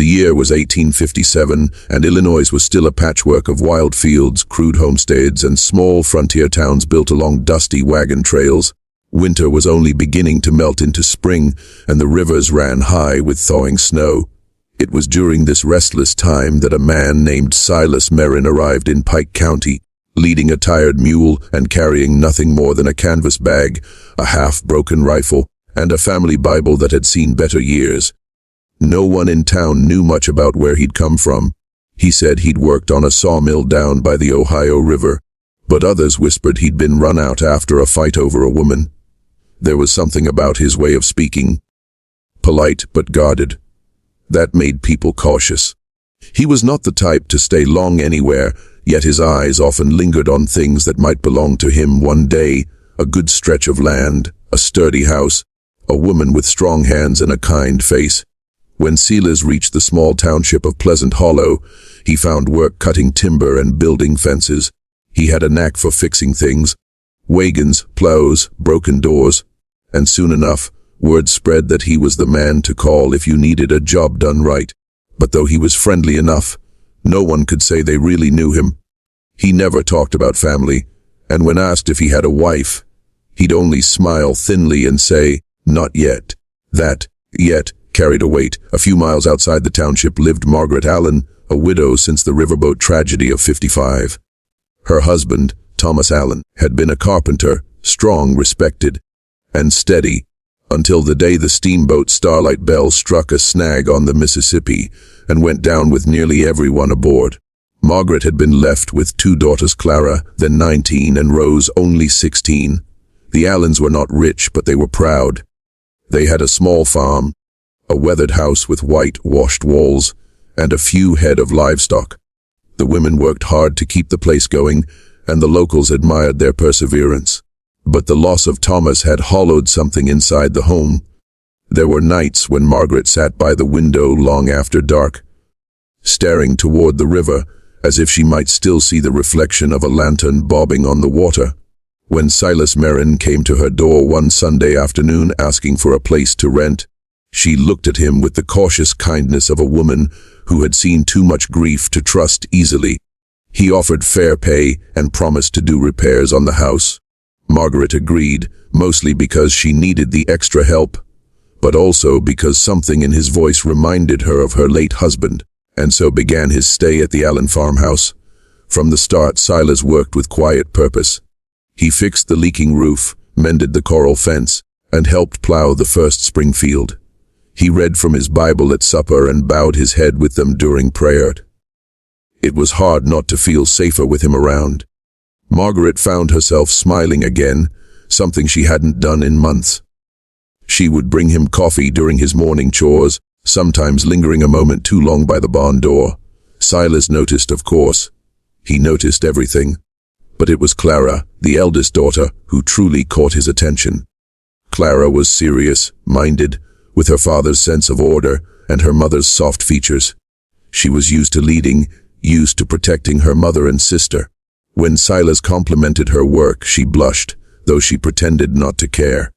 The year was 1857, and Illinois was still a patchwork of wild fields, crude homesteads, and small frontier towns built along dusty wagon trails. Winter was only beginning to melt into spring, and the rivers ran high with thawing snow. It was during this restless time that a man named Silas Merrin arrived in Pike County, leading a tired mule and carrying nothing more than a canvas bag, a half-broken rifle, and a family Bible that had seen better years. No one in town knew much about where he'd come from. He said he'd worked on a sawmill down by the Ohio River, but others whispered he'd been run out after a fight over a woman. There was something about his way of speaking, polite but guarded, that made people cautious. He was not the type to stay long anywhere, yet his eyes often lingered on things that might belong to him one day: a good stretch of land, a sturdy house, a woman with strong hands and a kind face. When Silas reached the small township of Pleasant Hollow, he found work cutting timber and building fences. He had a knack for fixing things: wagons, plows, broken doors. And soon enough, word spread that he was the man to call if you needed a job done right. But though he was friendly enough, no one could say they really knew him. He never talked about family, and when asked if he had a wife, he'd only smile thinly and say, "Not yet." That "yet" carried a weight. A few miles outside the township lived Margaret Allen, a widow since the riverboat tragedy of '55. Her husband, Thomas Allen, had been a carpenter, strong, respected, and steady, until the day the steamboat Starlight Belle struck a snag on the Mississippi and went down with nearly everyone aboard. Margaret had been left with two daughters, Clara, then 19, and Rose, only 16. The Allens were not rich, but they were proud. They had a small farm, a weathered house with white-washed walls, and a few head of livestock. The women worked hard to keep the place going, and the locals admired their perseverance. But the loss of Thomas had hollowed something inside the home. There were nights when Margaret sat by the window long after dark, staring toward the river, as if she might still see the reflection of a lantern bobbing on the water. When Silas Merrin came to her door one Sunday afternoon asking for a place to rent, she looked at him with the cautious kindness of a woman who had seen too much grief to trust easily. He offered fair pay and promised to do repairs on the house. Margaret agreed, mostly because she needed the extra help, but also because something in his voice reminded her of her late husband, and so began his stay at the Allen farmhouse. From the start, Silas worked with quiet purpose. He fixed the leaking roof, mended the coral fence, and helped plow the first spring field. He read from his Bible at supper and bowed his head with them during prayer. It was hard not to feel safer with him around. Margaret found herself smiling again, something she hadn't done in months. She would bring him coffee during his morning chores, sometimes lingering a moment too long by the barn door. Silas noticed, of course. He noticed everything. But it was Clara, the eldest daughter, who truly caught his attention. Clara was serious, minded, with her father's sense of order and her mother's soft features. She was used to leading, used to protecting her mother and sister. When Silas complimented her work, she blushed, though she pretended not to care.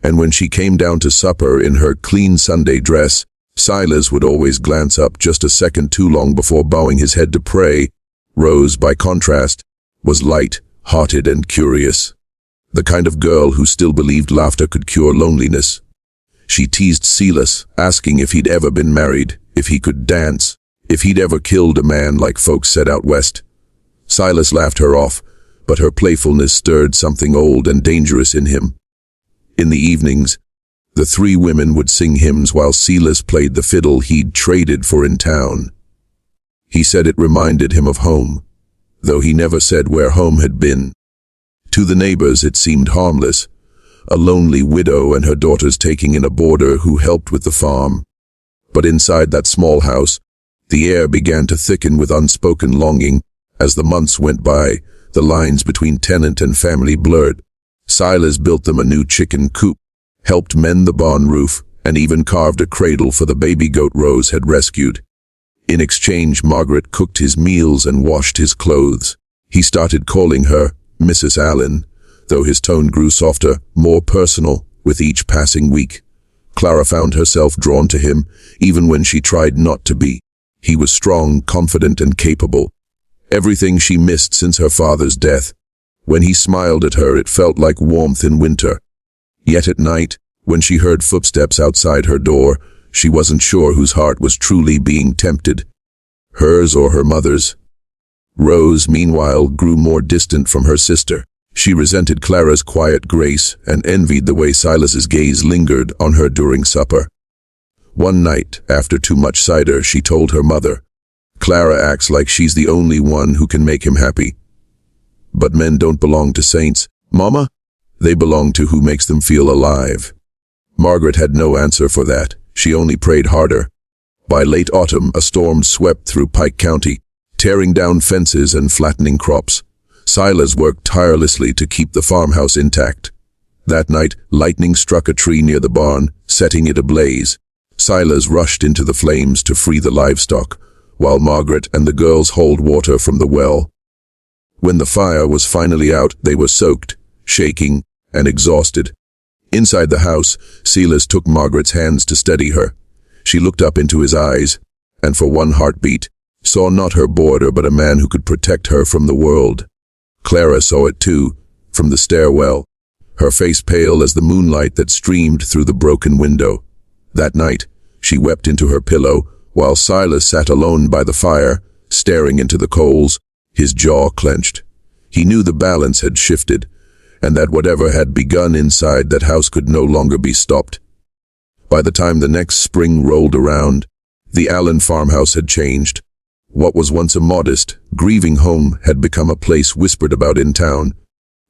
And when she came down to supper in her clean Sunday dress, Silas would always glance up just a second too long before bowing his head to pray. Rose, by contrast, was light-hearted and curious, the kind of girl who still believed laughter could cure loneliness. She teased Silas, asking if he'd ever been married, if he could dance, if he'd ever killed a man like folks said out west. Silas laughed her off, but her playfulness stirred something old and dangerous in him. In the evenings, the three women would sing hymns while Silas played the fiddle he'd traded for in town. He said it reminded him of home, though he never said where home had been. To the neighbors it seemed harmless, a lonely widow and her daughters taking in a boarder who helped with the farm. But inside that small house, the air began to thicken with unspoken longing. As the months went by, the lines between tenant and family blurred. Silas built them a new chicken coop, helped mend the barn roof, and even carved a cradle for the baby goat Rose had rescued. In exchange, Margaret cooked his meals and washed his clothes. He started calling her Mrs. Allen, though his tone grew softer, more personal, with each passing week. Clara found herself drawn to him, even when she tried not to be. He was strong, confident, and capable. Everything she missed since her father's death. When he smiled at her, it felt like warmth in winter. Yet at night, when she heard footsteps outside her door, she wasn't sure whose heart was truly being tempted, hers or her mother's. Rose, meanwhile, grew more distant from her sister. She resented Clara's quiet grace and envied the way Silas's gaze lingered on her during supper. One night, after too much cider, she told her mother, "Clara acts like she's the only one who can make him happy. But men don't belong to saints, Mama. They belong to who makes them feel alive." Margaret had no answer for that. She only prayed harder. By late autumn, a storm swept through Pike County, tearing down fences and flattening crops. Silas worked tirelessly to keep the farmhouse intact. That night, lightning struck a tree near the barn, setting it ablaze. Silas rushed into the flames to free the livestock, while Margaret and the girls hauled water from the well. When the fire was finally out, they were soaked, shaking, and exhausted. Inside the house, Silas took Margaret's hands to steady her. She looked up into his eyes, and for one heartbeat, saw not her boarder but a man who could protect her from the world. Clara saw it too, from the stairwell, her face pale as the moonlight that streamed through the broken window. That night, she wept into her pillow, while Silas sat alone by the fire, staring into the coals, his jaw clenched. He knew the balance had shifted, and that whatever had begun inside that house could no longer be stopped. By the time the next spring rolled around, the Allen farmhouse had changed. What was once a modest, grieving home had become a place whispered about in town,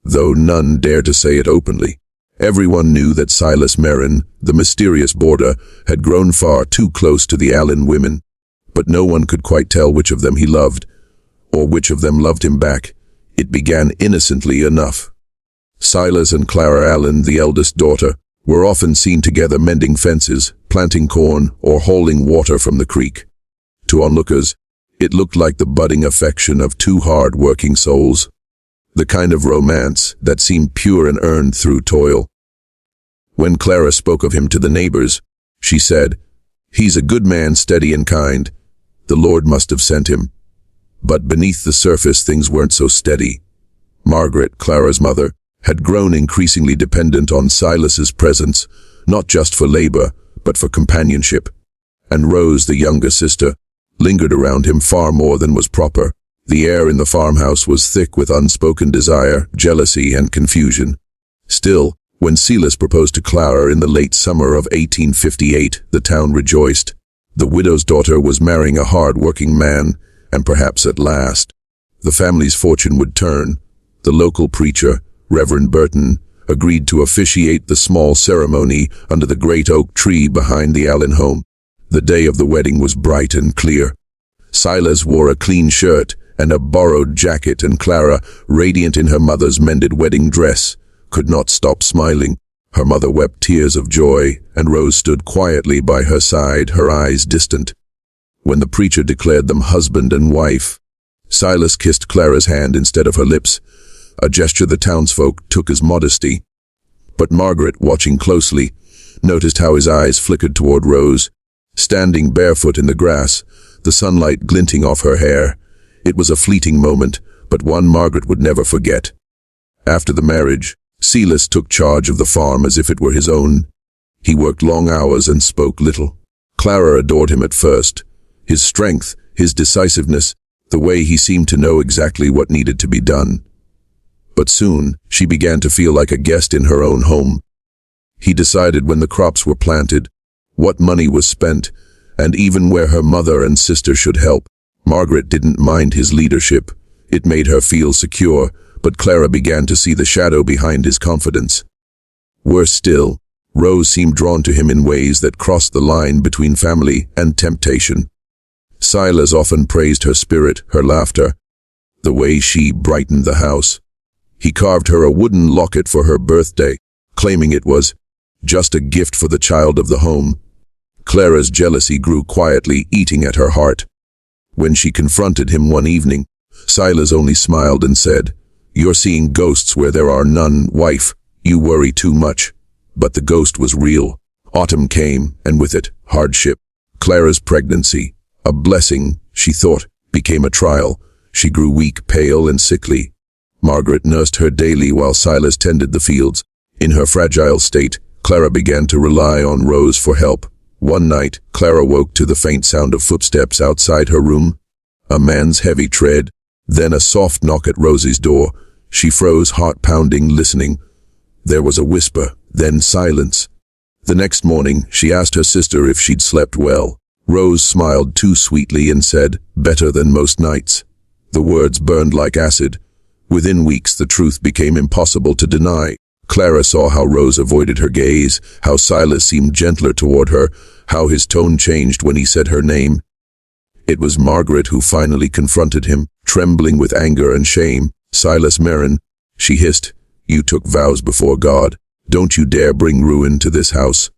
though none dared to say it openly. Everyone knew that Silas Merrin, the mysterious boarder, had grown far too close to the Allen women, but no one could quite tell which of them he loved, or which of them loved him back. It began innocently enough. Silas and Clara Allen, the eldest daughter, were often seen together mending fences, planting corn, or hauling water from the creek. To onlookers, it looked like the budding affection of two hard-working souls, the kind of romance that seemed pure and earned through toil. When Clara spoke of him to the neighbors, she said, "He's a good man, steady and kind. The Lord must have sent him." But beneath the surface, things weren't so steady. Margaret, Clara's mother, had grown increasingly dependent on Silas's presence, not just for labor, but for companionship. And Rose, the younger sister, lingered around him far more than was proper. The air in the farmhouse was thick with unspoken desire, jealousy, and confusion. Still, when Silas proposed to Clara in the late summer of 1858, the town rejoiced. The widow's daughter was marrying a hard-working man, and perhaps at last, the family's fortune would turn. The local preacher, Reverend Burton, agreed to officiate the small ceremony under the great oak tree behind the Allen home. The day of the wedding was bright and clear. Silas wore a clean shirt and a borrowed jacket, and Clara, radiant in her mother's mended wedding dress, could not stop smiling. Her mother wept tears of joy, and Rose stood quietly by her side, her eyes distant. When the preacher declared them husband and wife, Silas kissed Clara's hand instead of her lips, a gesture the townsfolk took as modesty. But Margaret, watching closely, noticed how his eyes flickered toward Rose, standing barefoot in the grass, the sunlight glinting off her hair. It was a fleeting moment, but one Margaret would never forget. After the marriage, Silas took charge of the farm as if it were his own. He worked long hours and spoke little. Clara adored him at first. His strength, his decisiveness, the way he seemed to know exactly what needed to be done. But soon, she began to feel like a guest in her own home. He decided when the crops were planted, what money was spent, and even where her mother and sister should help. Margaret didn't mind his leadership. It made her feel secure, but Clara began to see the shadow behind his confidence. Worse still, Rose seemed drawn to him in ways that crossed the line between family and temptation. Silas often praised her spirit, her laughter, the way she brightened the house. He carved her a wooden locket for her birthday, claiming it was just a gift for the child of the home. Clara's jealousy grew quietly, eating at her heart. When she confronted him one evening, Silas only smiled and said, "You're seeing ghosts where there are none, wife. You worry too much." But the ghost was real, Autumn came, and with it, hardship. Clara's pregnancy, a blessing, she thought, became a trial. She grew weak, pale, and sickly. Margaret nursed her daily while Silas tended the fields. In her fragile state, Clara began to rely on Rose for help. One night, Clara woke to the faint sound of footsteps outside her room. A man's heavy tread, then a soft knock at Rose's door. She froze, heart pounding, listening. There was a whisper, then silence. The next morning, she asked her sister if she'd slept well. Rose smiled too sweetly and said, "Better than most nights." The words burned like acid. Within weeks, the truth became impossible to deny. Clara saw how Rose avoided her gaze, how Silas seemed gentler toward her, how his tone changed when he said her name. It was Margaret who finally confronted him, trembling with anger and shame. "Silas Merrin," she hissed, "you took vows before God. Don't you dare bring ruin to this house."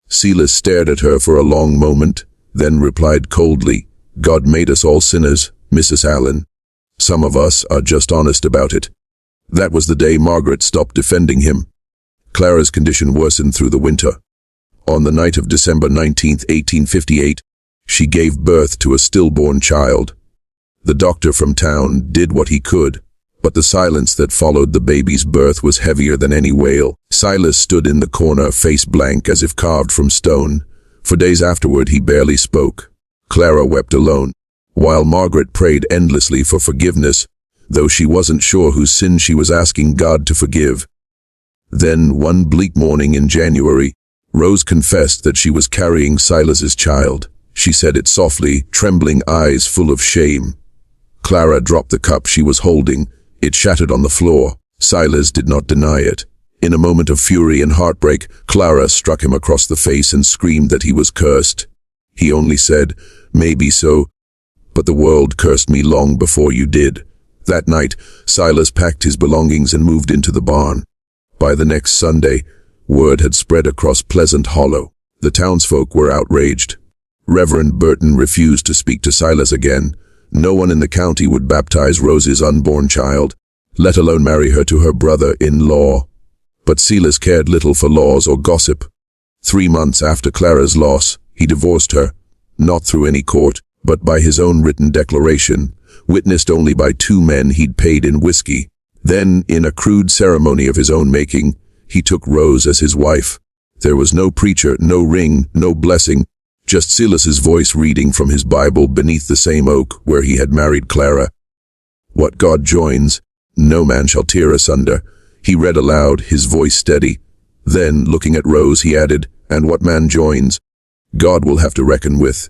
Silas stared at her for a long moment, then replied coldly, "God made us all sinners, Mrs. Allen. Some of us are just honest about it." That was the day Margaret stopped defending him. Clara's condition worsened through the winter. On the night of December 19th, 1858, she gave birth to a stillborn child. The doctor from town did what he could, but the silence that followed the baby's birth was heavier than any wail. Silas stood in the corner, face blank as if carved from stone. For days afterward, he barely spoke. Clara wept alone, while Margaret prayed endlessly for forgiveness, though she wasn't sure whose sin she was asking God to forgive. Then, one bleak morning in January, Rose confessed that she was carrying Silas's child. She said it softly, trembling eyes full of shame. Clara dropped the cup she was holding. It shattered on the floor. Silas did not deny it. In a moment of fury and heartbreak, Clara struck him across the face and screamed that he was cursed. He only said, "Maybe so, but the world cursed me long before you did." That night, Silas packed his belongings and moved into the barn. By the next Sunday, word had spread across Pleasant Hollow. The townsfolk were outraged. Reverend Burton refused to speak to Silas again. No one in the county would baptize Rose's unborn child, let alone marry her to her brother-in-law. But Silas cared little for laws or gossip. 3 months after Clara's loss, he divorced her, not through any court, but by his own written declaration, witnessed only by 2 men he'd paid in whiskey. Then, in a crude ceremony of his own making, he took Rose as his wife. There was no preacher, no ring, no blessing, just Silas's voice reading from his Bible beneath the same oak where he had married Clara. "What God joins, no man shall tear asunder," he read aloud, his voice steady. Then, looking at Rose, he added, "And what man joins, God will have to reckon with."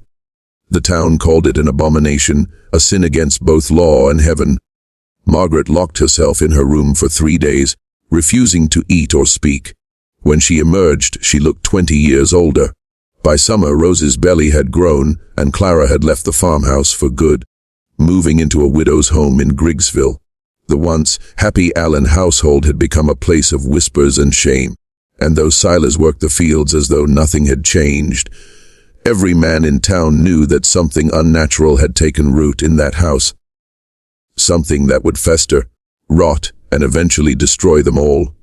The town called it an abomination, a sin against both law and heaven. Margaret locked herself in her room for 3 days, refusing to eat or speak. When she emerged, she looked 20 years older. By summer, Rose's belly had grown, and Clara had left the farmhouse for good, moving into a widow's home in Griggsville. The once happy Allen household had become a place of whispers and shame. And though Silas worked the fields as though nothing had changed, every man in town knew that something unnatural had taken root in that house. Something that would fester, rot, and eventually destroy them all.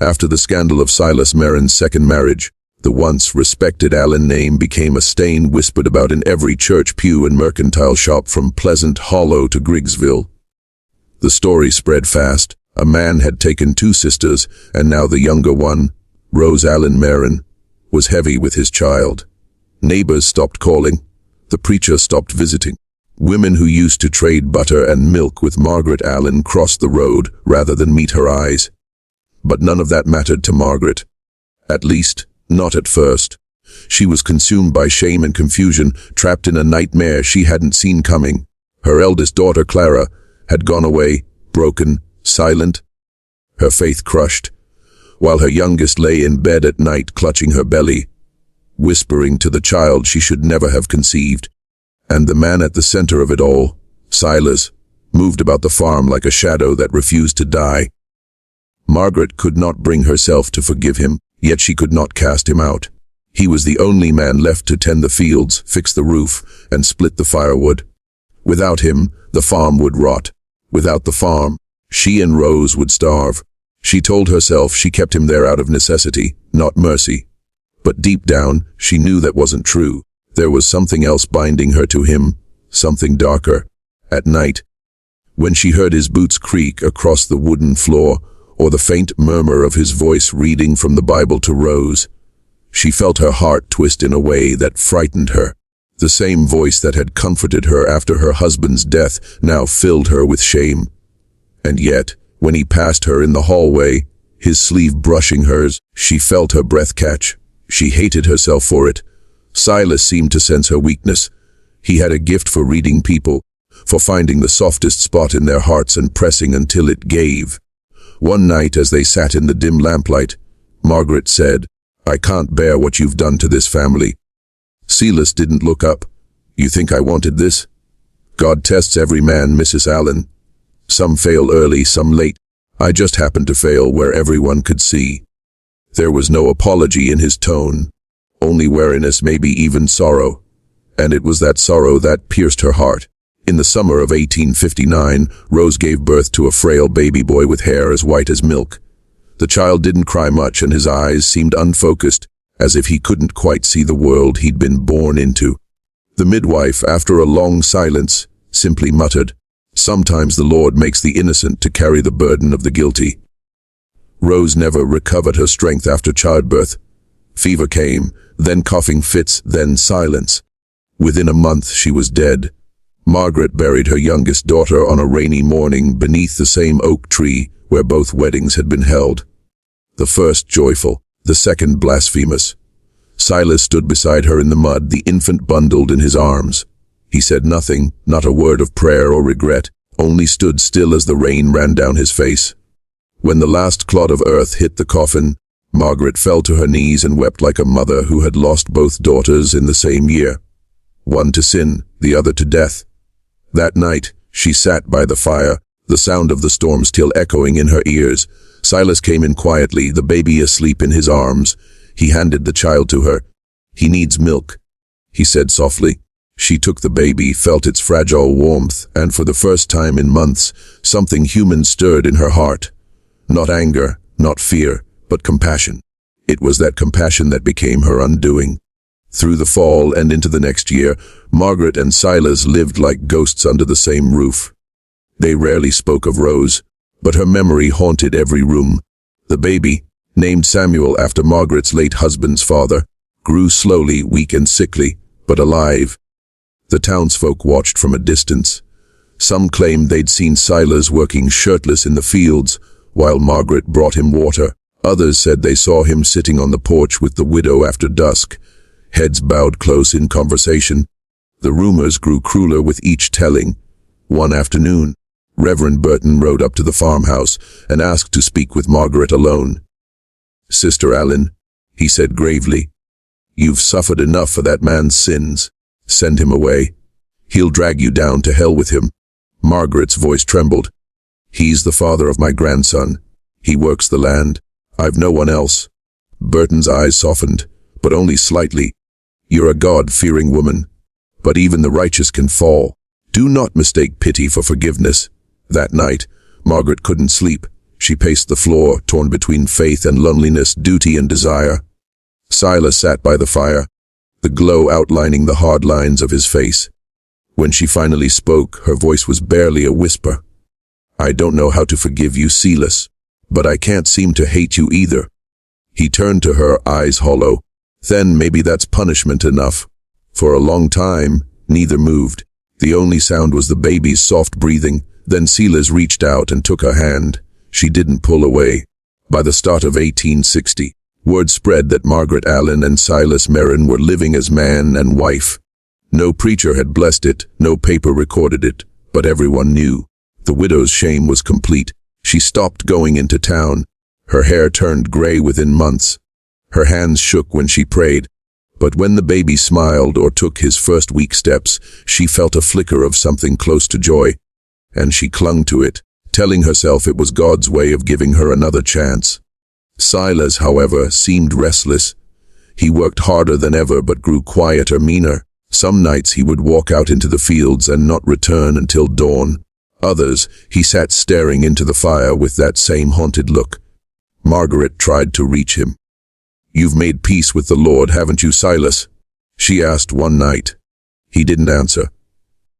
After the scandal of Silas Merrin's second marriage, the once respected Allen name became a stain whispered about in every church pew and mercantile shop from Pleasant Hollow to Griggsville. The story spread fast. A man had taken 2 sisters, and now the younger one, Rose Allen Merrin, was heavy with his child. Neighbors stopped calling. The preacher stopped visiting. Women who used to trade butter and milk with Margaret Allen crossed the road rather than meet her eyes. But none of that mattered to Margaret. At least, not at first. She was consumed by shame and confusion, trapped in a nightmare she hadn't seen coming. Her eldest daughter, Clara, had gone away, broken, silent, her faith crushed, while her youngest lay in bed at night clutching her belly, whispering to the child she should never have conceived. And the man at the center of it all, Silas, moved about the farm like a shadow that refused to die. Margaret could not bring herself to forgive him, yet she could not cast him out. He was the only man left to tend the fields, fix the roof, and split the firewood. Without him, the farm would rot. Without the farm, she and Rose would starve. She told herself she kept him there out of necessity, not mercy. But deep down, she knew that wasn't true. There was something else binding her to him, something darker. At night, when she heard his boots creak across the wooden floor, or the faint murmur of his voice reading from the Bible to Rose, she felt her heart twist in a way that frightened her. The same voice that had comforted her after her husband's death now filled her with shame. And yet, when he passed her in the hallway, his sleeve brushing hers, she felt her breath catch. She hated herself for it. Silas seemed to sense her weakness. He had a gift for reading people, for finding the softest spot in their hearts and pressing until it gave. One night, as they sat in the dim lamplight, Margaret said, "I can't bear what you've done to this family." Silas didn't look up. "You think I wanted this?" "God tests every man, Mrs. Allen. Some fail early, some late. I just happened to fail where everyone could see." There was no apology in his tone, only wariness, maybe even sorrow. And it was that sorrow that pierced her heart. In the summer of 1859, Rose gave birth to a frail baby boy with hair as white as milk. The child didn't cry much, and his eyes seemed unfocused, as if he couldn't quite see the world he'd been born into. The midwife, after a long silence, simply muttered, "Sometimes the Lord makes the innocent to carry the burden of the guilty." Rose never recovered her strength after childbirth. Fever came, then coughing fits, then silence. Within a month she was dead. Margaret buried her youngest daughter on a rainy morning beneath the same oak tree where both weddings had been held. The first joyful, the second blasphemous. Silas stood beside her in the mud, the infant bundled in his arms. He said nothing, not a word of prayer or regret, only stood still as the rain ran down his face. When the last clod of earth hit the coffin, Margaret fell to her knees and wept like a mother who had lost both daughters in the same year. One to sin, the other to death. That night, she sat by the fire, the sound of the storm still echoing in her ears. Silas came in quietly, the baby asleep in his arms. He handed the child to her. "He needs milk," he said softly. She took the baby, felt its fragile warmth, and for the first time in months, something human stirred in her heart. Not anger, not fear, but compassion. It was that compassion that became her undoing. Through the fall and into the next year, Margaret and Silas lived like ghosts under the same roof. They rarely spoke of Rose, but her memory haunted every room. The baby, named Samuel after Margaret's late husband's father, grew slowly, weak and sickly, but alive. The townsfolk watched from a distance. Some claimed they'd seen Silas working shirtless in the fields, while Margaret brought him water. Others said they saw him sitting on the porch with the widow after dusk, heads bowed close in conversation. The rumors grew crueler with each telling. One afternoon, Reverend Burton rode up to the farmhouse and asked to speak with Margaret alone. "Sister Allen," he said gravely, "you've suffered enough for that man's sins. Send him away. He'll drag you down to hell with him." Margaret's voice trembled. "He's the father of my grandson. He works the land. I've no one else." Burton's eyes softened, but only slightly. "You're a God-fearing woman, but even the righteous can fall. Do not mistake pity for forgiveness." That night, Margaret couldn't sleep. She paced the floor, torn between faith and loneliness, duty and desire. Silas sat by the fire, the glow outlining the hard lines of his face. When she finally spoke, her voice was barely a whisper. "I don't know how to forgive you, Silas, but I can't seem to hate you either." He turned to her, eyes hollow. "Then maybe that's punishment enough." For a long time, neither moved. The only sound was the baby's soft breathing. Then Silas reached out and took her hand. She didn't pull away. By the start of 1860, word spread that Margaret Allen and Silas Merrin were living as man and wife. No preacher had blessed it, no paper recorded it, but everyone knew. The widow's shame was complete. She stopped going into town. Her hair turned gray within months. Her hands shook when she prayed. But when the baby smiled or took his first weak steps, she felt a flicker of something close to joy. And she clung to it, telling herself it was God's way of giving her another chance. Silas, however, seemed restless. He worked harder than ever but grew quieter, meaner. Some nights he would walk out into the fields and not return until dawn. Others, he sat staring into the fire with that same haunted look. Margaret tried to reach him. "You've made peace with the Lord, haven't you, Silas?" she asked one night. He didn't answer.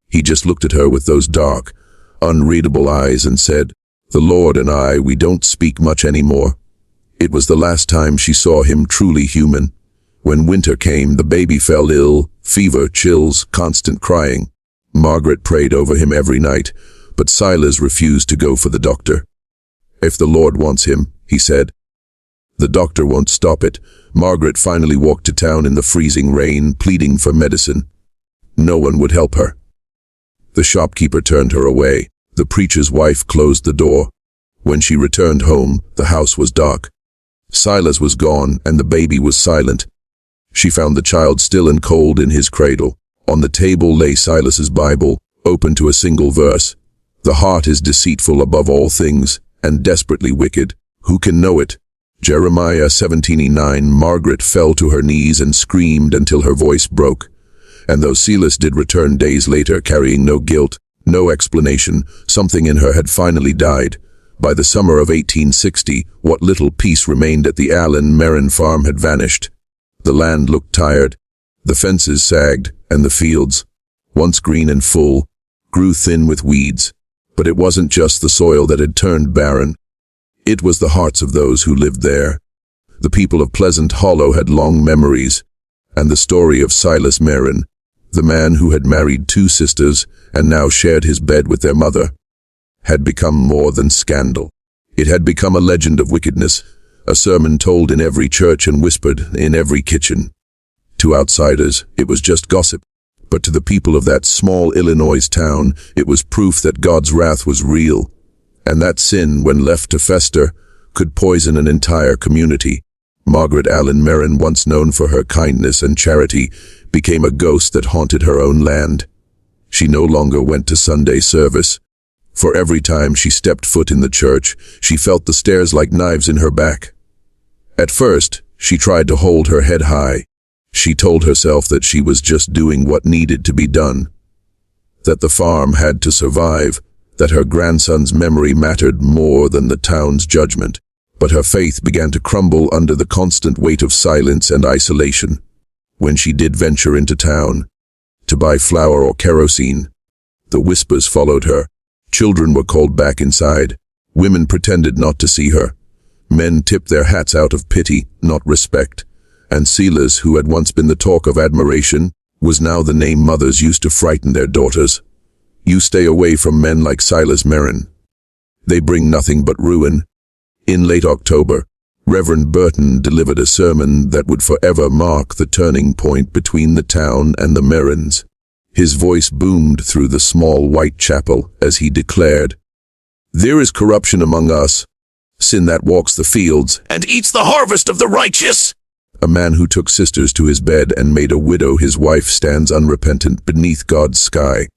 He just looked at her with those dark, unreadable eyes and said, "The Lord and I, we don't speak much anymore." It was the last time she saw him truly human. When winter came, the baby fell ill, fever, chills, constant crying. Margaret prayed over him every night, but Silas refused to go for the doctor. "If the Lord wants him," he said, "the doctor won't stop it." Margaret finally walked to town in the freezing rain, pleading for medicine. No one would help her. The shopkeeper turned her away. The preacher's wife closed the door. When she returned home, the house was dark. Silas was gone, and the baby was silent. She found the child still and cold in his cradle. On the table lay Silas's Bible, open to a single verse. "The heart is deceitful above all things, and desperately wicked. Who can know it?" Jeremiah 17:9. Margaret fell to her knees and screamed until her voice broke. And though Silas did return days later, carrying no guilt, no explanation, something in her had finally died. By the summer of 1860, what little peace remained at the Allen Merrin farm had vanished. The land looked tired. The fences sagged, and the fields, once green and full, grew thin with weeds. But it wasn't just the soil that had turned barren. It was the hearts of those who lived there. The people of Pleasant Hollow had long memories, and the story of Silas Merrin, the man who had married 2 sisters and now shared his bed with their mother, had become more than scandal. It had become a legend of wickedness, a sermon told in every church and whispered in every kitchen. To outsiders, it was just gossip, but to the people of that small Illinois town, it was proof that God's wrath was real, and that sin, when left to fester, could poison an entire community. Margaret Allen Merrin, once known for her kindness and charity, became a ghost that haunted her own land. She no longer went to Sunday service. For every time she stepped foot in the church, she felt the stairs like knives in her back. At first, she tried to hold her head high. She told herself that she was just doing what needed to be done, that the farm had to survive, that her grandson's memory mattered more than the town's judgment. But her faith began to crumble under the constant weight of silence and isolation. When she did venture into town, to buy flour or kerosene, the whispers followed her. Children were called back inside. Women pretended not to see her. Men tipped their hats out of pity, not respect. And Silas, who had once been the talk of admiration, was now the name mothers used to frighten their daughters. "You stay away from men like Silas Merrin. They bring nothing but ruin." In late October, Reverend Burton delivered a sermon that would forever mark the turning point between the town and the Merrins. His voice boomed through the small white chapel as he declared, "There is corruption among us, sin that walks the fields and eats the harvest of the righteous. A man who took sisters to his bed and made a widow his wife stands unrepentant beneath God's sky.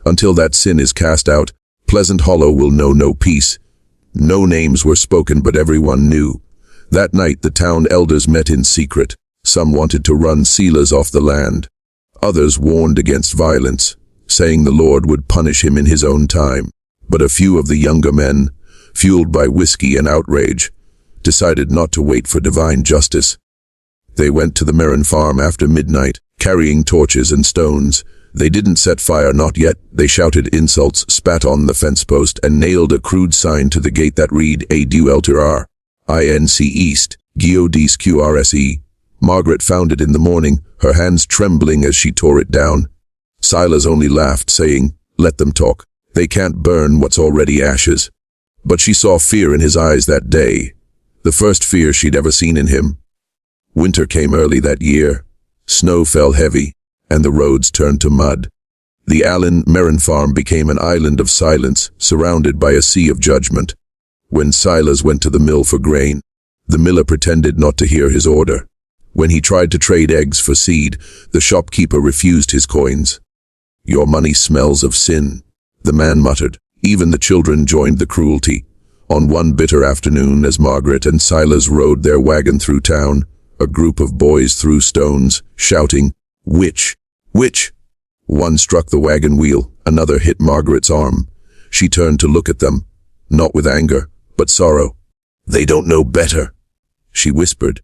Until that sin is cast out, Pleasant Hollow will know no peace." No names were spoken, but everyone knew. That night the town elders met in secret. Some wanted to run Silas off the land. Others warned against violence, saying the Lord would punish him in his own time. But a few of the younger men, fueled by whiskey and outrage, decided not to wait for divine justice. They went to the Merrin farm after midnight, carrying torches and stones. They didn't set fire, not yet. They shouted insults, spat on the fence post, and nailed a crude sign to the gate that read, "A Duelter Inc East, Geodis QRSE. Margaret found it in the morning, her hands trembling as she tore it down. Silas only laughed, saying, "Let them talk. They can't burn what's already ashes." But she saw fear in his eyes that day, the first fear she'd ever seen in him. Winter came early that year. Snow fell heavy, and the roads turned to mud. The Allen Merrin farm became an island of silence, surrounded by a sea of judgment. When Silas went to the mill for grain, the miller pretended not to hear his order. When he tried to trade eggs for seed, the shopkeeper refused his coins. "Your money smells of sin," the man muttered. Even the children joined the cruelty. On one bitter afternoon, as Margaret and Silas rode their wagon through town, a group of boys threw stones, shouting, "Witch! Witch!" One struck the wagon wheel, another hit Margaret's arm. She turned to look at them, not with anger, but sorrow. "They don't know better," she whispered.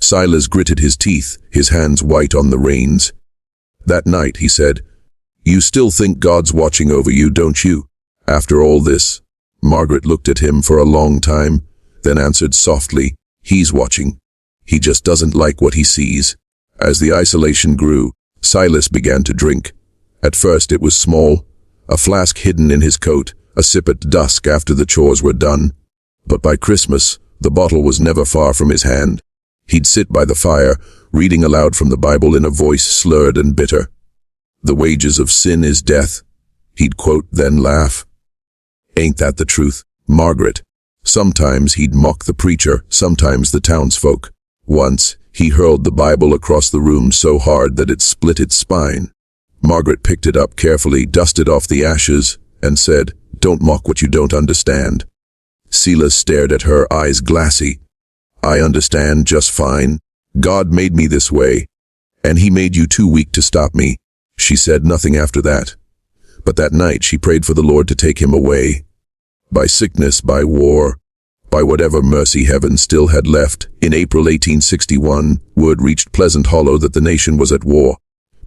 Silas gritted his teeth, his hands white on the reins. That night, he said, "You still think God's watching over you, don't you? After all this?" Margaret looked at him for a long time, then answered softly, "He's watching. He just doesn't like what he sees." As the isolation grew, Silas began to drink. At first it was small, a flask hidden in his coat, a sip at dusk after the chores were done. But by Christmas, the bottle was never far from his hand. He'd sit by the fire, reading aloud from the Bible in a voice slurred and bitter. "The wages of sin is death," he'd quote, then laugh. Ain't that the truth, Margaret? Sometimes he'd mock the preacher, sometimes the townsfolk. Once, he hurled the Bible across the room so hard that it split its spine. Margaret picked it up carefully, dusted off the ashes, and said, "Don't mock what you don't understand." Silas stared at her, eyes glassy. "I understand just fine. God made me this way, and he made you too weak to stop me." She said nothing after that. But that night she prayed for the Lord to take him away. By sickness, by war, by whatever mercy heaven still had left. In April 1861, word reached Pleasant Hollow that the nation was at war.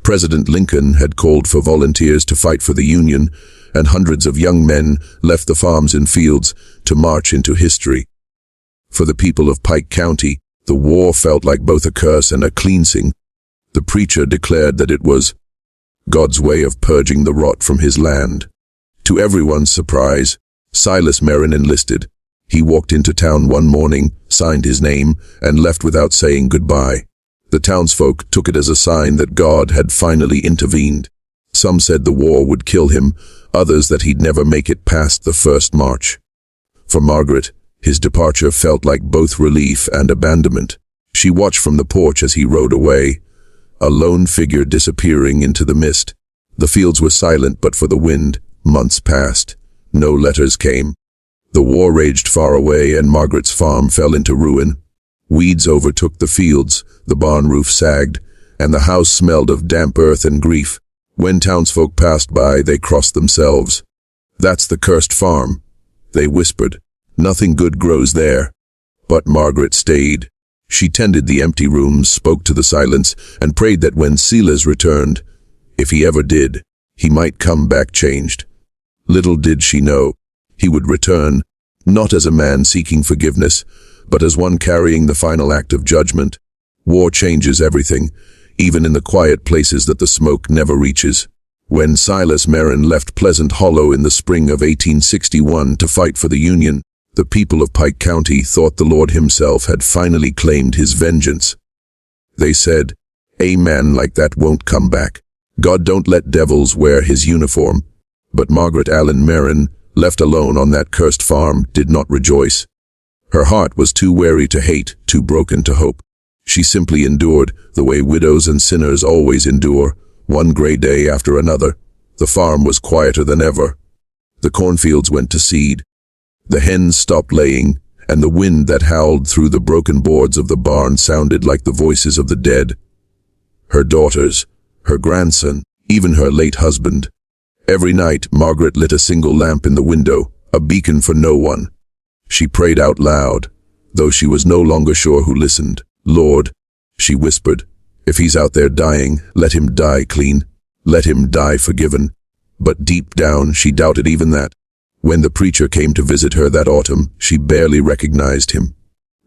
President Lincoln had called for volunteers to fight for the Union, and hundreds of young men left the farms and fields to march into history. For the people of Pike County, the war felt like both a curse and a cleansing. The preacher declared that it was God's way of purging the rot from his land. To everyone's surprise, Silas Merrin enlisted. He walked into town one morning, signed his name, and left without saying goodbye. The townsfolk took it as a sign that God had finally intervened. Some said the war would kill him, others that he'd never make it past the first march. For Margaret, his departure felt like both relief and abandonment. She watched from the porch as he rode away, a lone figure disappearing into the mist. The fields were silent but for the wind. Months passed. No letters came. The war raged far away, and Margaret's farm fell into ruin. Weeds overtook the fields, the barn roof sagged, and the house smelled of damp earth and grief. When townsfolk passed by, they crossed themselves. "That's the cursed farm," they whispered. "Nothing good grows there." But Margaret stayed. She tended the empty rooms, spoke to the silence, and prayed that when Silas returned, if he ever did, he might come back changed. Little did she know, he would return, not as a man seeking forgiveness, but as one carrying the final act of judgment. War changes everything, even in the quiet places that the smoke never reaches. When Silas Merrin left Pleasant Hollow in the spring of 1861 to fight for the Union, the people of Pike County thought the Lord himself had finally claimed his vengeance. They said, "A man like that won't come back. God don't let devils wear his uniform." But Margaret Allen Merrin, left alone on that cursed farm, did not rejoice. Her heart was too weary to hate, too broken to hope. She simply endured, the way widows and sinners always endure, one gray day after another. The farm was quieter than ever. The cornfields went to seed. The hens stopped laying, and the wind that howled through the broken boards of the barn sounded like the voices of the dead. Her daughters, her grandson, even her late husband. Every night, Margaret lit a single lamp in the window, a beacon for no one. She prayed out loud, though she was no longer sure who listened. "Lord," she whispered, "if he's out there dying, let him die clean. Let him die forgiven." But deep down, she doubted even that. When the preacher came to visit her that autumn, she barely recognized him.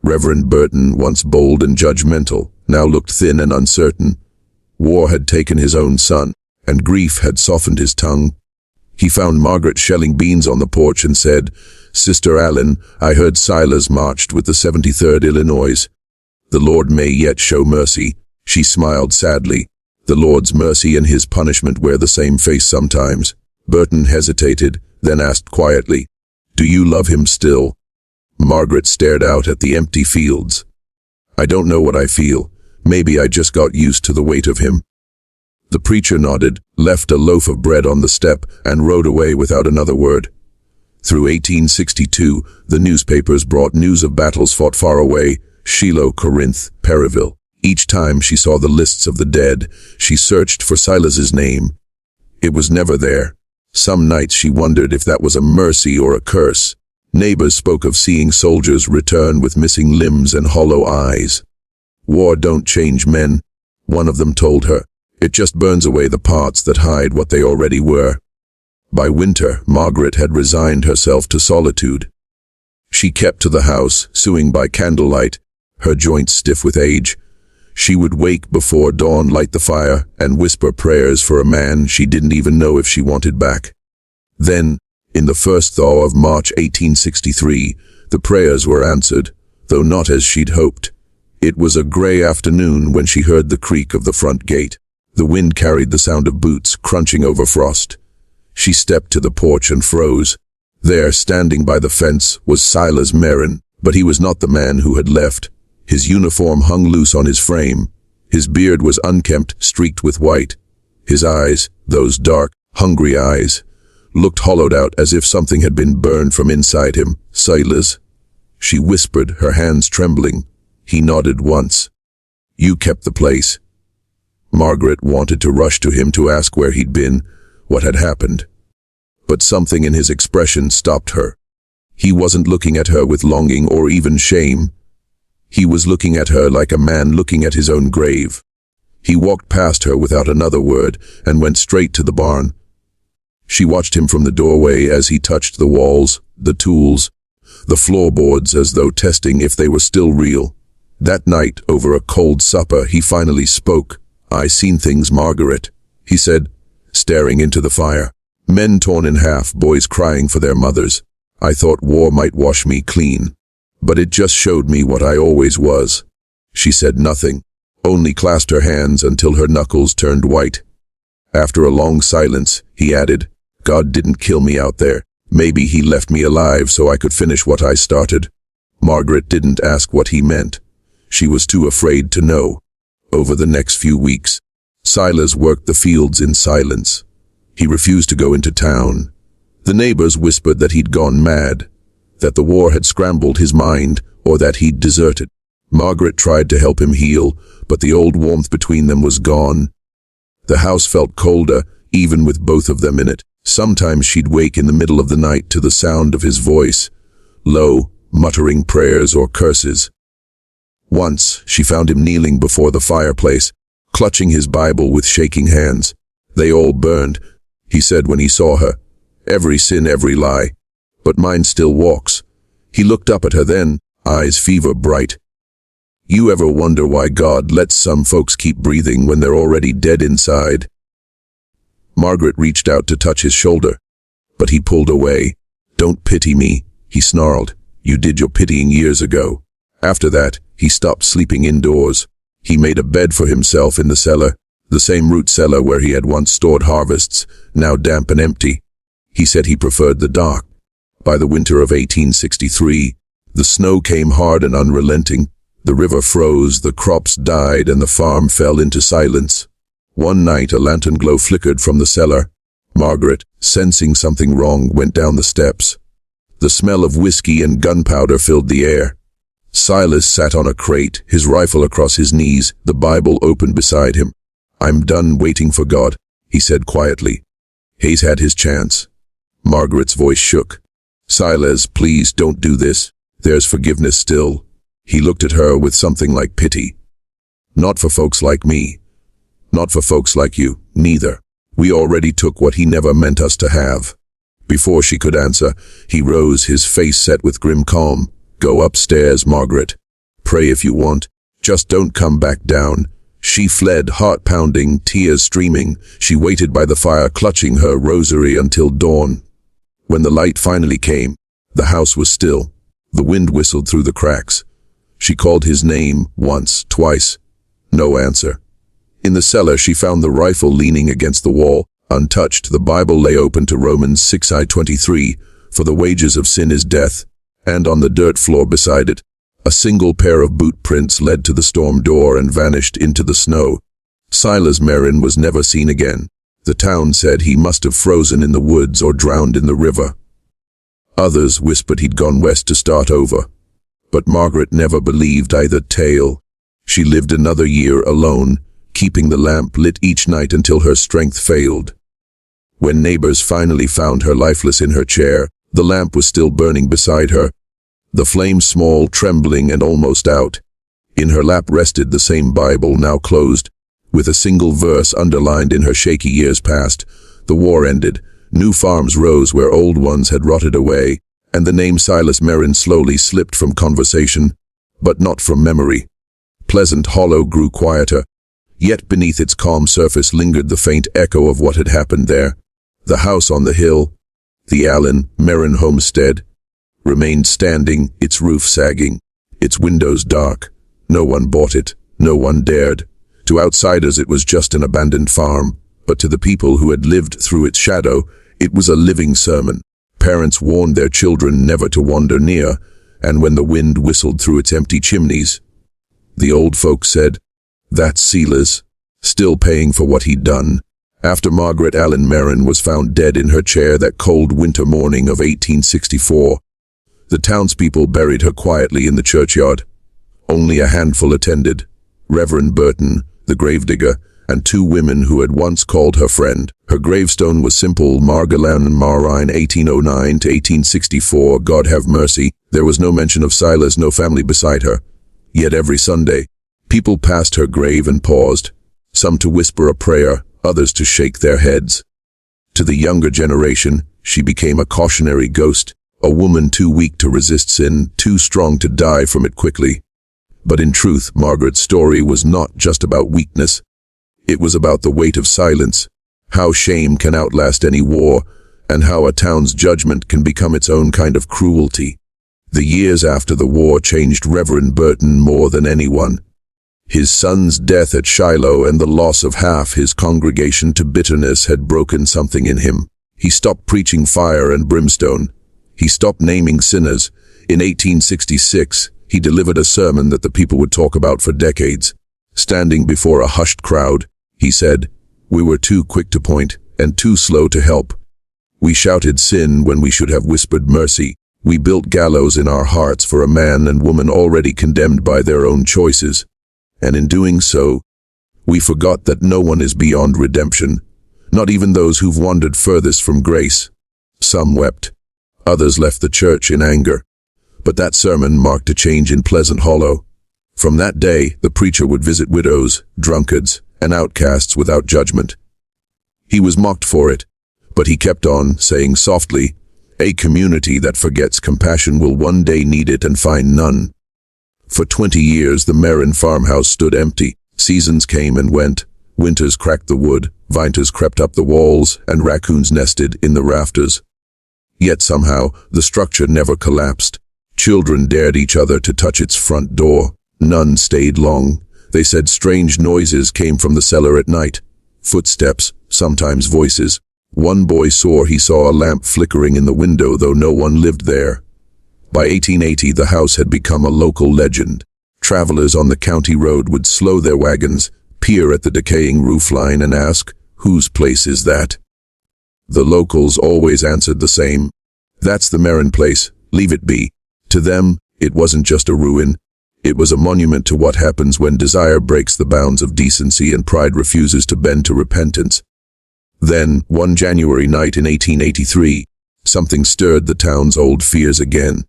Reverend Burton, once bold and judgmental, now looked thin and uncertain. War had taken his own son, and grief had softened his tongue. He found Margaret shelling beans on the porch and said, "Sister Allen, I heard Silas marched with the 73rd Illinois. The Lord may yet show mercy." She smiled sadly. The Lord's mercy and his punishment wear the same face sometimes. Burton hesitated, then asked quietly, "Do you love him still?" Margaret stared out at the empty fields. "I don't know what I feel. Maybe I just got used to the weight of him." The preacher nodded, left a loaf of bread on the step, and rode away without another word. Through 1862, the newspapers brought news of battles fought far away, Shiloh, Corinth, Perryville. Each time she saw the lists of the dead, she searched for Silas's name. It was never there. Some nights she wondered if that was a mercy or a curse. Neighbors spoke of seeing soldiers return with missing limbs and hollow eyes. "War don't change men," one of them told her. "It just burns away the parts that hide what they already were." By winter, Margaret had resigned herself to solitude. She kept to the house, sewing by candlelight, her joints stiff with age. She would wake before dawn, light the fire, and whisper prayers for a man she didn't even know if she wanted back. Then, in the first thaw of March 1863, the prayers were answered, though not as she'd hoped. It was a grey afternoon when she heard the creak of the front gate. The wind carried the sound of boots crunching over frost. She stepped to the porch and froze. There, standing by the fence, was Silas Merrin, but he was not the man who had left. His uniform hung loose on his frame. His beard was unkempt, streaked with white. His eyes, those dark, hungry eyes, looked hollowed out as if something had been burned from inside him. "Silas," she whispered, her hands trembling. He nodded once. "You kept the place." Margaret wanted to rush to him to ask where he'd been, what had happened. But something in his expression stopped her. He wasn't looking at her with longing or even shame. He was looking at her like a man looking at his own grave. He walked past her without another word and went straight to the barn. She watched him from the doorway as he touched the walls, the tools, the floorboards, as though testing if they were still real. That night, over a cold supper, he finally spoke. "I seen things, Margaret," he said, staring into the fire. "Men torn in half, boys crying for their mothers. I thought war might wash me clean. But it just showed me what I always was." She said nothing, only clasped her hands until her knuckles turned white. After a long silence, he added, "God didn't kill me out there. Maybe he left me alive so I could finish what I started." Margaret didn't ask what he meant. She was too afraid to know. Over the next few weeks, Silas worked the fields in silence. He refused to go into town. The neighbors whispered that he'd gone mad, that the war had scrambled his mind, or that he'd deserted. Margaret tried to help him heal, but the old warmth between them was gone. The house felt colder, even with both of them in it. Sometimes she'd wake in the middle of the night to the sound of his voice, low, muttering prayers or curses. Once, she found him kneeling before the fireplace, clutching his Bible with shaking hands. "They all burned," he said when he saw her. "Every sin, every lie. But mine still walks." He looked up at her then, eyes fever bright. "You ever wonder why God lets some folks keep breathing when they're already dead inside?" Margaret reached out to touch his shoulder, but he pulled away. "Don't pity me," he snarled. "You did your pitying years ago." After that, he stopped sleeping indoors. He made a bed for himself in the cellar, the same root cellar where he had once stored harvests, now damp and empty. He said he preferred the dark. By the winter of 1863, the snow came hard and unrelenting. The river froze, the crops died, and the farm fell into silence. One night, a lantern glow flickered from the cellar. Margaret, sensing something wrong, went down the steps. The smell of whiskey and gunpowder filled the air. Silas sat on a crate, his rifle across his knees, the Bible open beside him. "I'm done waiting for God," he said quietly. "He's had his chance." Margaret's voice shook. "Silas, please don't do this. There's forgiveness still." He looked at her with something like pity. "Not for folks like me. Not for folks like you, neither. We already took what he never meant us to have." Before she could answer, he rose, his face set with grim calm. "Go upstairs, Margaret. Pray if you want. Just don't come back down." She fled, heart pounding, tears streaming. She waited by the fire, clutching her rosary until dawn. When the light finally came, the house was still. The wind whistled through the cracks. She called his name once, twice. No answer. In the cellar, she found the rifle leaning against the wall, untouched. The Bible lay open to Romans 6:23, "For the wages of sin is death," and on the dirt floor beside it, a single pair of boot prints led to the storm door and vanished into the snow. Silas Merrin was never seen again. The town said he must have frozen in the woods or drowned in the river. Others whispered he'd gone west to start over. But Margaret never believed either tale. She lived another year alone, keeping the lamp lit each night until her strength failed. When neighbors finally found her lifeless in her chair, the lamp was still burning beside her, the flame small, trembling, and almost out. In her lap rested the same Bible, now closed, with a single verse underlined in her shaky years past. The war ended, new farms rose where old ones had rotted away, and the name Silas Merrin slowly slipped from conversation, but not from memory. Pleasant Hollow grew quieter, yet beneath its calm surface lingered the faint echo of what had happened there. The house on the hill, the Allen Merrin homestead, remained standing, its roof sagging, its windows dark. No one bought it, no one dared. To outsiders it was just an abandoned farm, but to the people who had lived through its shadow, it was a living sermon. Parents warned their children never to wander near, and when the wind whistled through its empty chimneys, the old folks said, "That's Silas, still paying for what he'd done." After Margaret Allen Merrin was found dead in her chair that cold winter morning of 1864, the townspeople buried her quietly in the churchyard. Only a handful attended: Reverend Burton, the gravedigger, and two women who had once called her friend. Her gravestone was simple: Margalan Marine 1809 to 1864, God have mercy. There was no mention of Silas, no family beside her. Yet every Sunday, people passed her grave and paused, some to whisper a prayer, others to shake their heads. To the younger generation, she became a cautionary ghost, a woman too weak to resist sin, too strong to die from it quickly. But in truth, Margaret's story was not just about weakness. It was about the weight of silence, how shame can outlast any war, and how a town's judgment can become its own kind of cruelty. The years after the war changed Reverend Burton more than anyone. His son's death at Shiloh and the loss of half his congregation to bitterness had broken something in him. He stopped preaching fire and brimstone. He stopped naming sinners. In 1866, he delivered a sermon that the people would talk about for decades. Standing before a hushed crowd, he said, "We were too quick to point and too slow to help. We shouted sin when we should have whispered mercy. We built gallows in our hearts for a man and woman already condemned by their own choices. And in doing so, we forgot that no one is beyond redemption, not even those who've wandered furthest from grace." Some wept. Others left the church in anger. But that sermon marked a change in Pleasant Hollow. From that day, the preacher would visit widows, drunkards, and outcasts without judgment. He was mocked for it, but he kept on, saying softly, "A community that forgets compassion will one day need it and find none." For 20 years, the Merrin farmhouse stood empty. Seasons came and went. Winters cracked the wood, vinters crept up the walls, and raccoons nested in the rafters. Yet somehow, the structure never collapsed. Children dared each other to touch its front door. None stayed long. They said strange noises came from the cellar at night. Footsteps, sometimes voices. One boy swore he saw a lamp flickering in the window, though no one lived there. By 1880, the house had become a local legend. Travelers on the county road would slow their wagons, peer at the decaying roofline, and ask, "Whose place is that?" The locals always answered the same: "That's the Merrin place, leave it be." To them, it wasn't just a ruin. It was a monument to what happens when desire breaks the bounds of decency and pride refuses to bend to repentance. Then, one January night in 1883, something stirred the town's old fears again.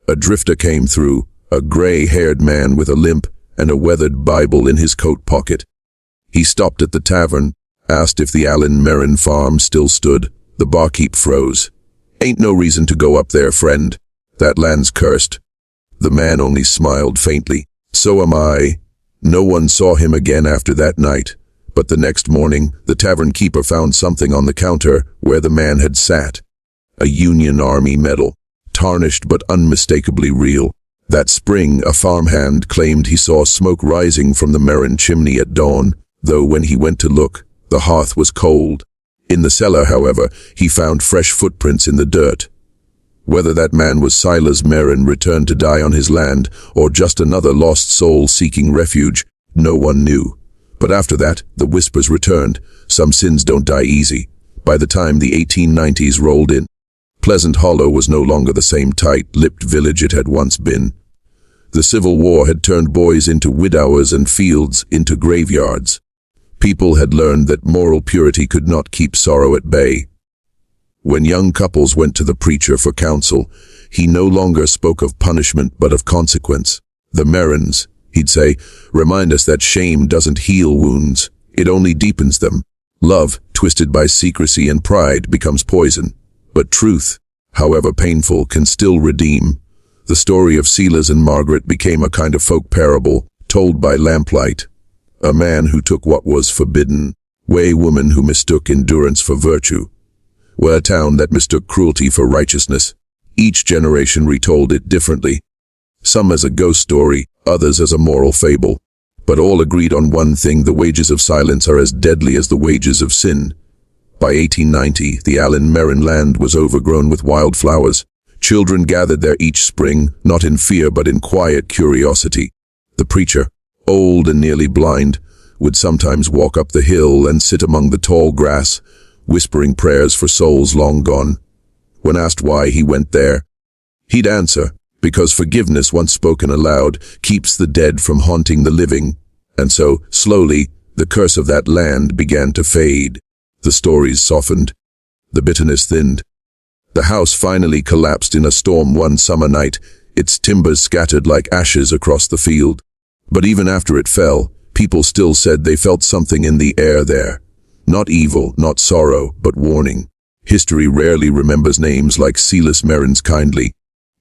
A drifter came through, a gray-haired man with a limp and a weathered Bible in his coat pocket. He stopped at the tavern, asked if the Allen Merrin farm still stood. The barkeep froze. "Ain't no reason to go up there, friend. That land's cursed." The man only smiled faintly. "So am I." No one saw him again after that night, but the next morning, the tavern keeper found something on the counter where the man had sat. A Union Army medal, tarnished but unmistakably real. That spring, a farmhand claimed he saw smoke rising from the Merrin chimney at dawn, though when he went to look, the hearth was cold. In the cellar, however, he found fresh footprints in the dirt. Whether that man was Silas Merrin returned to die on his land, or just another lost soul seeking refuge, no one knew. But after that, the whispers returned. Some sins don't die easy. By the time the 1890s rolled in, Pleasant Hollow was no longer the same tight-lipped village it had once been. The Civil War had turned boys into widowers and fields into graveyards. People had learned that moral purity could not keep sorrow at bay. When young couples went to the preacher for counsel, he no longer spoke of punishment but of consequence. The Merrins, He'd say, "Remind us that shame doesn't heal wounds, it only deepens them. Love, twisted by secrecy and pride, becomes poison. But truth, however painful, can still redeem." The story of Silas and Margaret became a kind of folk parable, told by lamplight. A man who took what was forbidden, a woman who mistook endurance for virtue, a town that mistook cruelty for righteousness. Each generation retold it differently, some as a ghost story, others as a moral fable. But all agreed on one thing: the wages of silence are as deadly as the wages of sin. By 1890, the Allen Merrin land was overgrown with wildflowers. Children gathered there each spring, not in fear but in quiet curiosity. The preacher, old and nearly blind, would sometimes walk up the hill and sit among the tall grass, whispering prayers for souls long gone. When asked why he went there, he'd answer, "Because forgiveness once spoken aloud keeps the dead from haunting the living." And so, slowly, the curse of that land began to fade. The stories softened. The bitterness thinned. The house finally collapsed in a storm one summer night, its timbers scattered like ashes across the field. But even after it fell, people still said they felt something in the air there. Not evil, not sorrow, but warning. History rarely remembers names like Silas Merrin's kindly,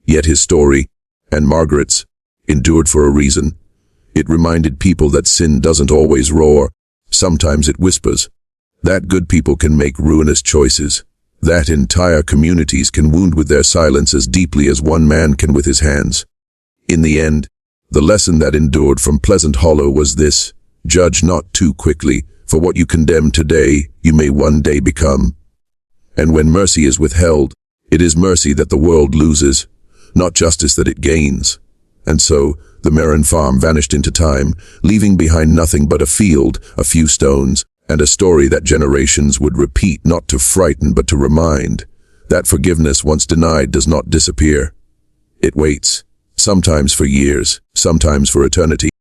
yet his story, and Margaret's, endured for a reason. It reminded people that sin doesn't always roar, sometimes it whispers. That good people can make ruinous choices. That entire communities can wound with their silence as deeply as one man can with his hands. In the end, the lesson that endured from Pleasant Hollow was this: judge not too quickly, for what you condemn today, you may one day become. And when mercy is withheld, it is mercy that the world loses, not justice that it gains. And so, the Merrin farm vanished into time, leaving behind nothing but a field, a few stones, and a story that generations would repeat, not to frighten but to remind that forgiveness once denied does not disappear. It waits, sometimes for years, sometimes for eternity.